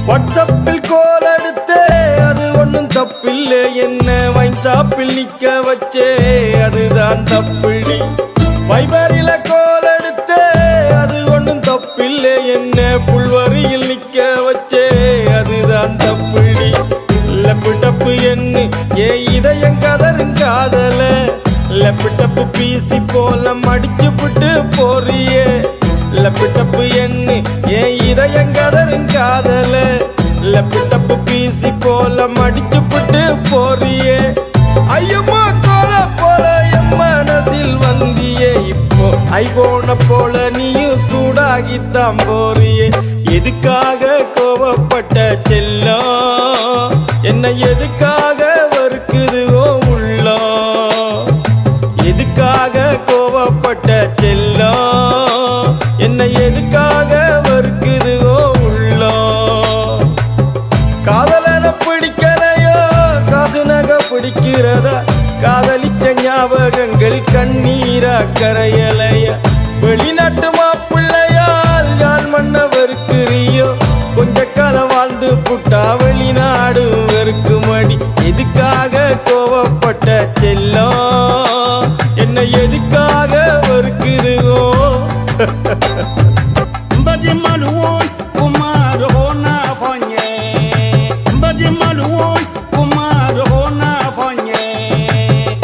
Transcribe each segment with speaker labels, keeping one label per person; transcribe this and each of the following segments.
Speaker 1: வாட்ஸ்அப்பில் கோல் எடுத்தே அது ஒன்னும் தப்பில்லை, என்ன வைன்ஷாப்பில் நிக்க வச்சே அதுதான் தப்பில்லை. வைபரில கோல் எடுத்தே அது ஒன்னும் தப்பில்லை, என்ன புல்வரியில் நிக்க வச்சே அதுதான் தப்பில்லை. லப்பு டப்பு என்ன ஏ இதயம் கதரும் காதல, லப்பு டப்பு பீசி போல மடிச்சு புட்டு போறியே. லப்பு டப்பு என்ன ஏ இதயம் கதரும் காதல, லப்பு டப்பு பீசி போல மடிச்சு புட்டு போறியே. ஐயம்மா கோல போல என் மனதில் வந்தியே, இப்போ ஐபோன போல நீயும் சூடாகித்தான் போறியே. எதுக்காக கோவப்பட்ட செல்லம், என்ன எதுக்காக வறுக்குதுவோ உள்ளம். எதுக்காக கோவப்பட்ட செல்லம், என்ன எதுக்காக வறுக்குதுவோ உள்ளம். காதலன பிடிக்கலையோ காசு நகை பிடிக்கிறதா, காதலிக்க ஞாபகங்கள் கண்ணீரா கரையலையா. வெளிநாட்டு மாப்பிள்ளையால் யாழ் மண்ண வெறுக்கிறியோ, கொஞ்ச காலம் வாழ்ந்து புட்டா வெளிநாடு வெறுக்குமடி. எதுக்காக கோவப்பட்ட செல்லம், என்ன எதுக்காக வெறுக்குதுவோ.
Speaker 2: Mbadi maluon kumado hona fonye, mbadi maluon kumado hona fonye,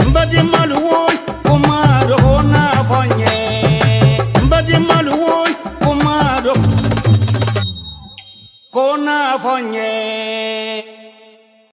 Speaker 2: mbadi maluon kumado hona fonye, mbadi maluon kumado hona fonye.